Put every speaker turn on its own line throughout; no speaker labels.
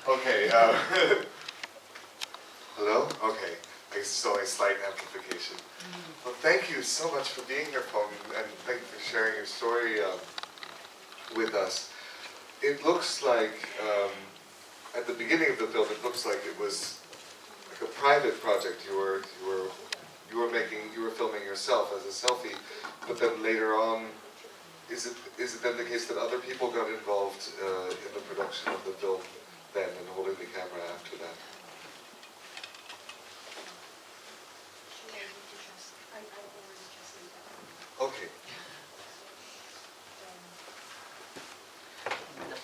Okay, hello? Okay, I saw a slight amplification. Well, thank you so much for being here, Phong, and thank you for sharing your story with us. It looks like, at the beginning of the film, it looks like it was like a private project. You were filming yourself as a selfie, but then later on, is it then the case that other people got involved in the production of the film then and holding the camera after that? Okay.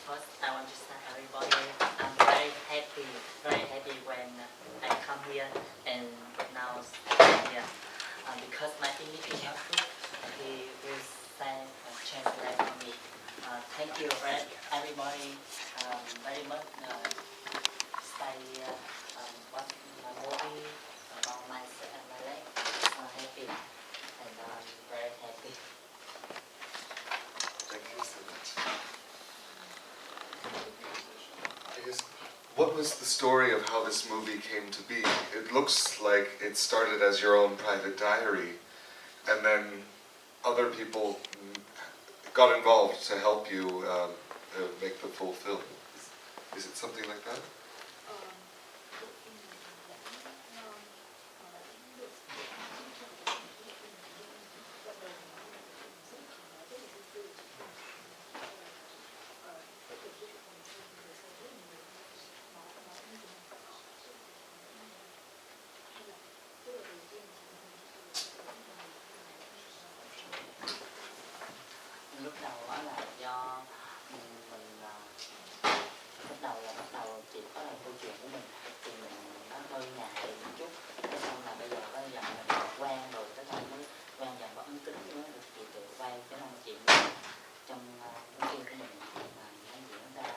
First, I want to thank everybody. I'm very happy when I come here and now stand here. Because my English is not good, he will translate for me. Thank you everybody very much. Stay watch my movie about myself and my life. I'm happy and I'm very happy.
Thank you so much. I guess, what was the story of how this movie came to be? It looks like it started as your own private diary, and then other people got involved to help you make the full film. Is it something like that?
Lúc đầu á là do mình bắt đầu chỉ có là câu chuyện của mình thì mình nó hơi ngại một chút, cái xong là bây giờ dần mình quen rồi, cái xong mới quen dần có ấn kính nữa được chị tự quay cái xong chuyện trong cái phim của mình là nó diễn ra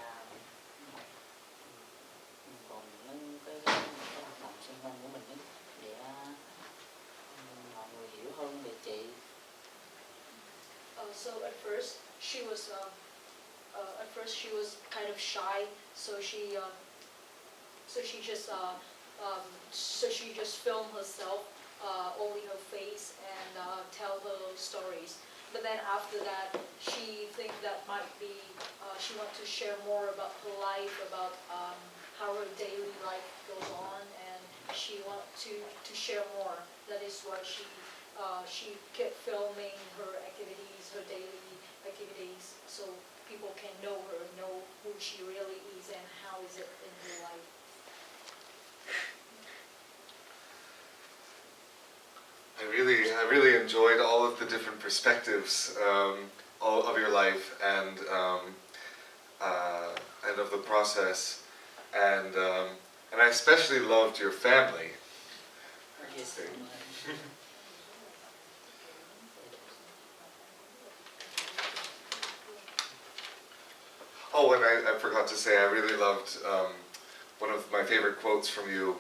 còn những cái hoạt động xung quanh của mình ấy, để mọi người hiểu hơn về chị.
So at first she was kind of shy. So she just filmed herself, only her face, and tell her stories. But then after that, she think that might be she want to share more about her life, about how her daily life goes on, and she want to share more. That is why she kept filming her activities, her daily activities, so people can know her, know who she really is and how is it in her life.
I really enjoyed all of the different perspectives all of your life and of the process, and I especially loved your family.
Yes.
Oh, and I forgot to say, I really loved one of my favorite quotes from you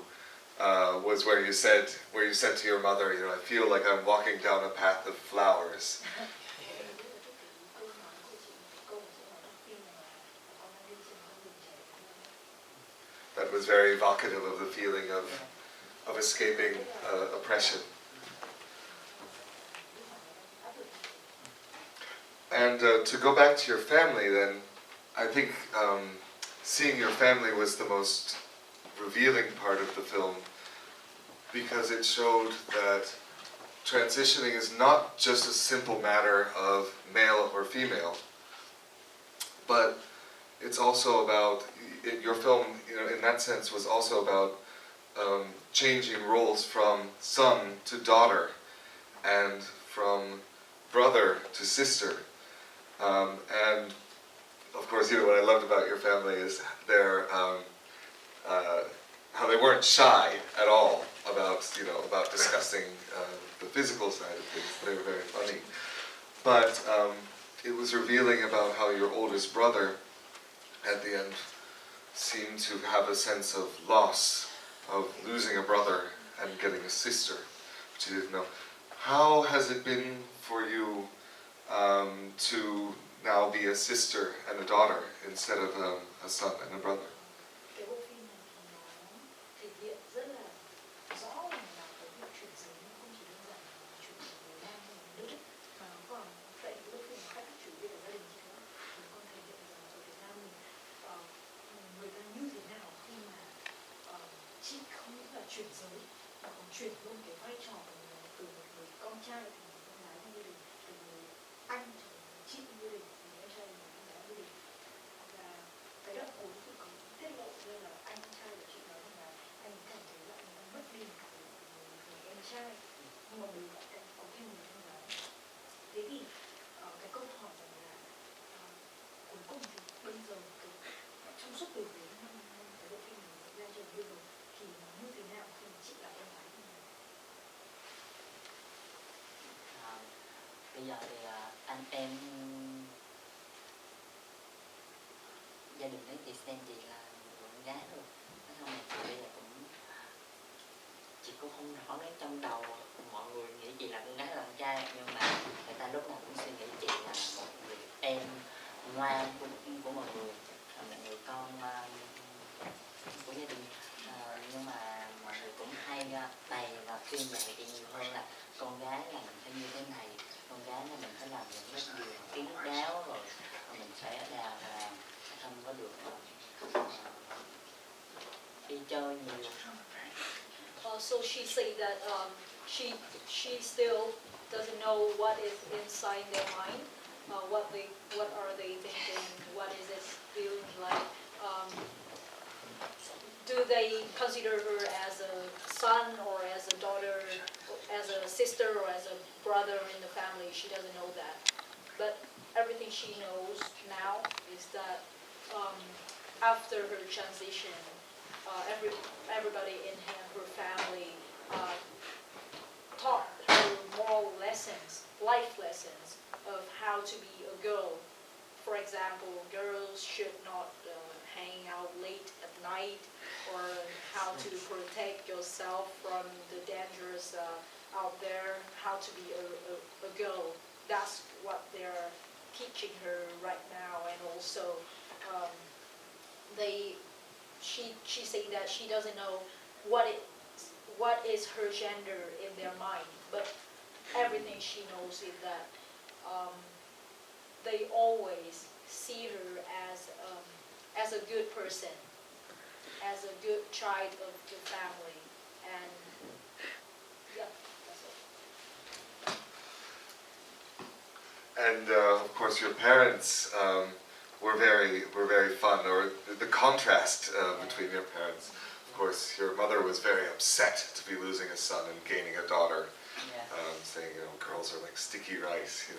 was where you said to your mother, you know, I feel like I'm walking down a path of flowers. That was very evocative of the feeling of escaping oppression. And to go back to your family then, I think seeing your family was the most revealing part of the film, because it showed that transitioning is not just a simple matter of male or female, but it's also about, your film, you know, in that sense was also about changing roles from son to daughter and from brother to sister. And of course, you know, what I loved about your family is how they weren't shy at all about discussing the physical side of things. They were very funny. But it was revealing about how your oldest brother, at the end, seemed to have a sense of loss, of losing a brother and getting a sister, which you didn't know. How has it been for you to now be a sister and a daughter instead of a son and a brother?
chuyển giới mà còn chuyển luôn cái vai trò từ một người con trai thành một con gái trong gia đình, từ người anh trở thành người chị trong gia đình, từ người em trai thành người con gái gia đình. Và cái đoạn cuối thì có tiết lộ ra là anh trai của chị nói rằng là anh cảm thấy là anh đang mất đi người em trai, nhưng mà mình lại có thêm người con gái. Thế thì cái câu hỏi rằng là cuối cùng thì bây giờ trong suốt từ đến năm cái bộ phim này ra trường bây giờ thì nó như thế nào khi chị là em gái của mình?
Bây giờ thì anh em gia đình ấy thì xem chị là con gái rồi, nói không là chị bây giờ chị cũng không rõ đến trong đầu mọi người nghĩ chị là con gái là con trai, nhưng mà người ta lúc nào cũng suy nghĩ chị là một người em ngoan của mọi người, là một người con của gia đình. Nhưng mà mọi người cũng hay bày và khuyên dạy chị nhiều hơn là con gái là mình phải như thế này, con gái là mình phải làm những cái điều kín đáo, rồi mình phải đàng hoàng, không có được đi chơi nhiều.
So she said that she still doesn't know what is inside their mind, what are they thinking, what is it feeling like. Do they consider her as a son or as a daughter, as a sister or as a brother in the family? She doesn't know that. But everything she knows now is that after her transition, everybody in her family taught her moral lessons, life lessons of how to be a girl. For example, girls should not hang out late at night, or how to protect yourself from the dangers out there, how to be a girl. That's what they're teaching her right now. And also she said that she doesn't know what is her gender in their mind, but everything she knows is that they always see her as a good person, as a good child of the family, and yeah, that's it.
And of course, your parents were very fun, or the contrast between your parents. Of course, your mother was very upset to be losing a son and gaining a daughter, saying, girls are like sticky rice, and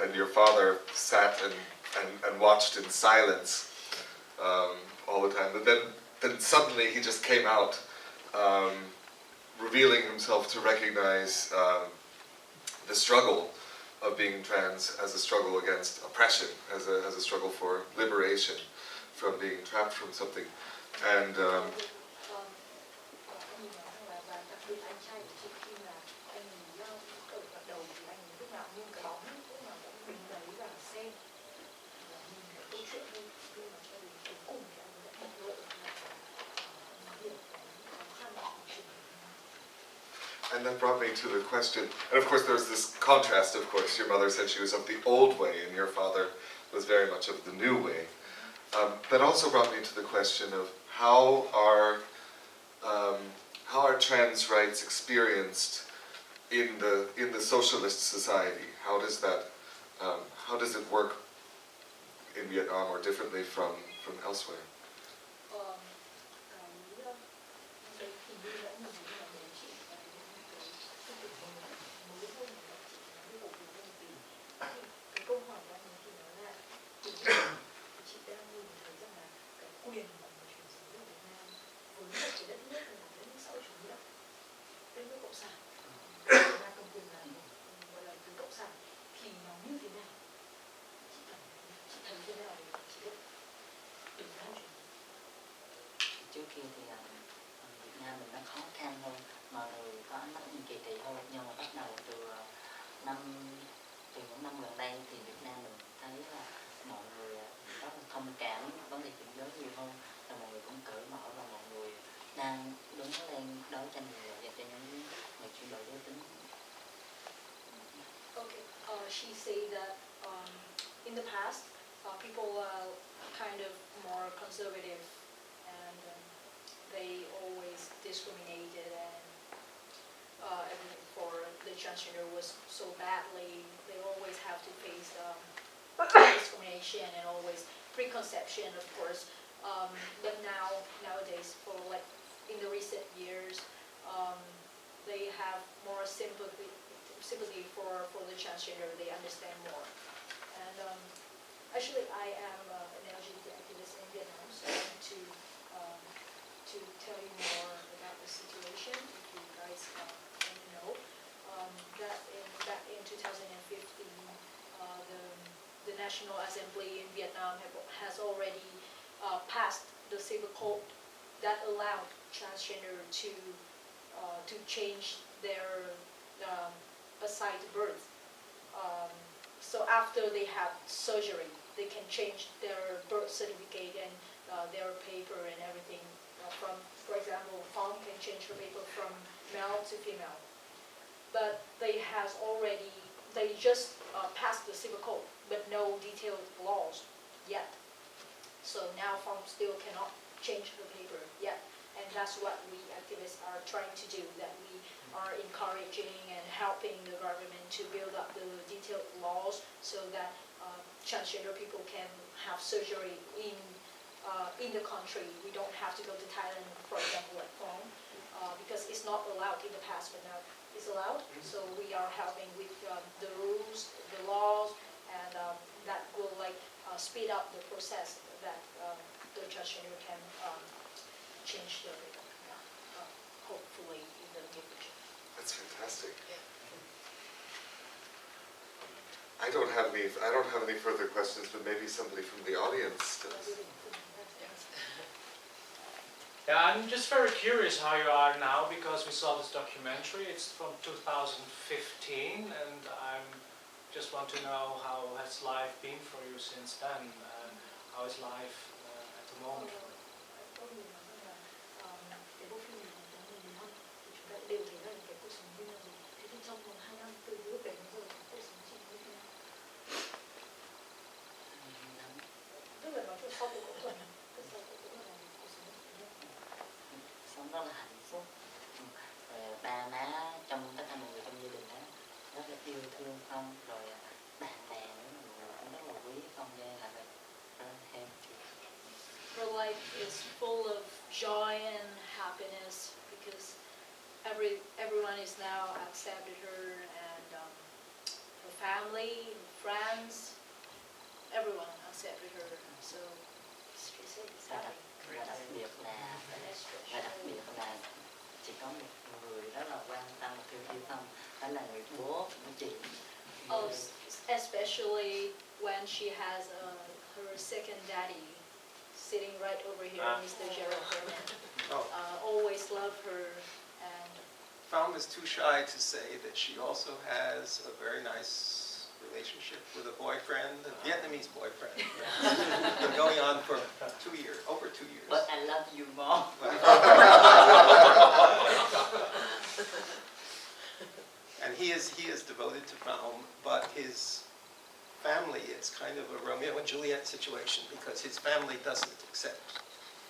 and your father sat and watched in silence all the time. But then suddenly he just came out, revealing himself to recognize the struggle of being trans as a struggle against oppression, as a struggle for liberation from being trapped from something. And And that brought me to the question, and of course there's this contrast, of course. Your mother said she was of the old way, and your father was very much of the new way. That also brought me to the question of how are trans rights experienced in the socialist society? How does it work in Vietnam or differently from elsewhere?
Trước kia thì Việt Nam mình nó khó khăn hơn, mọi người có ánh mắt nhìn kỳ thị hơn, nhưng mà bắt đầu từ những năm gần đây thì Việt Nam mình thấy là mọi người rất là thông cảm vấn đề chuyển giới nhiều hơn, là mọi người cũng cởi mở và mọi người đang đứng lên đấu tranh nhiều dành cho những người chuyển đổi giới tính.
Okay, she said that in the past, people are kind of more conservative and they always discriminated and everything for the transgender was so badly. They always have to face discrimination and always preconception, of course. But nowadays, for like in the recent years, they have more sympathy for the transgender. They understand more. And actually, I am an LGBT activist in Vietnam, so I want to tell you more about the situation. If you guys want to know, back in 2015, the National Assembly in Vietnam has already passed the civil code that allowed transgender to change their aside birth. So after they have surgery, they can change their birth certificate and their paper and everything. For example, Phong can change her paper from male to female. But they just passed the civil code, but no detailed laws yet. So now Phong still cannot change her paper yet. And that's what we activists are trying to do, that we are encouraging and helping the government to build up the detailed laws so that transgender people can have surgery in the country. We don't have to go to Thailand, for example, like Phong, because it's not allowed in the past, but now it's allowed. So we are helping with the rules, the laws, and that will speed up the process that the transgender can change their paper, hopefully in the near future.
That's fantastic. I don't have any further questions, but maybe somebody from the audience does.
Yeah, I'm just very curious how you are now, because we saw this documentary. It's from 2015, and I just want to know how has life been for you since then, and how is life at the moment for you?
Cái bộ phim này là trong 2015 thì chúng ta đều thấy là cái cuộc sống như là gì. Thế thì trong vòng 2 năm từ lúc đấy đến giờ cuộc sống chị như thế nào? Tức là nói chuyện sau cuộc phẫu thuật, sau cuộc phẫu thuật là cuộc sống như thế nào?
Sống rất là hạnh phúc. Rồi ba má trong tất cả mọi người trong gia đình đó rất là yêu thương Phong, rồi bạn bè nữa cũng rất là quý Phong, nên là rất happy.
Her life is full of joy and happiness because everyone is now accepted her, and her family, friends, everyone accepted her. So she's happy.
Và đặc biệt là chỉ có một người rất là quan tâm và thương yêu Phong, đó là người bố của chị.
Especially when she has her second daddy sitting right over here, Mr. Gerald Berman. Always love her. And
Phong is too shy to say that she also has a very nice relationship with a boyfriend, a Vietnamese boyfriend. Been going on for over 2 years.
But I love you more.
And he is devoted to Phong, but his family, it's kind of a Romeo and Juliet situation, because his family doesn't accept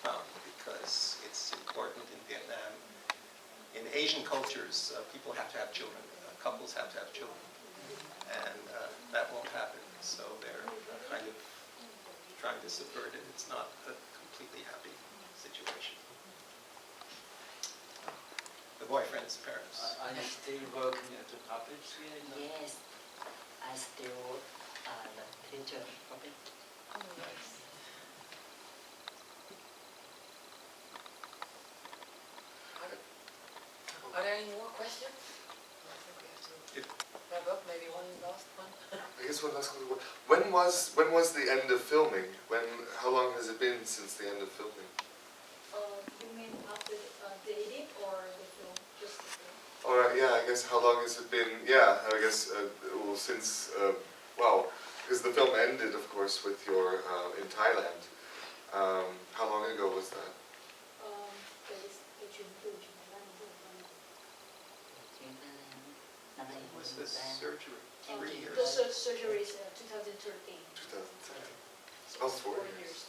Phong because it's important in Vietnam. In Asian cultures, people have to have children, couples have to have children, and that won't happen, so they're kind of trying to subvert it. It's not a completely happy situation. The boyfriend's parents.
Are you still working at the puppets here?
Yes, I still the teacher puppet.
Nice.
Are there any more questions? I think we have to wrap up. Maybe one last one.
I guess one last question. When was the end of filming? How long has it been since the end of filming?
you mean after the edit
All right, yeah, I guess how long has it been? Yeah, I guess well, since, well, because the film ended, of course, with your, in Thailand. How long ago was that?
Was this surgery? 3 years?
The surgery is 2013.
2010.
So
Oh,
it's
4
4
years.
years.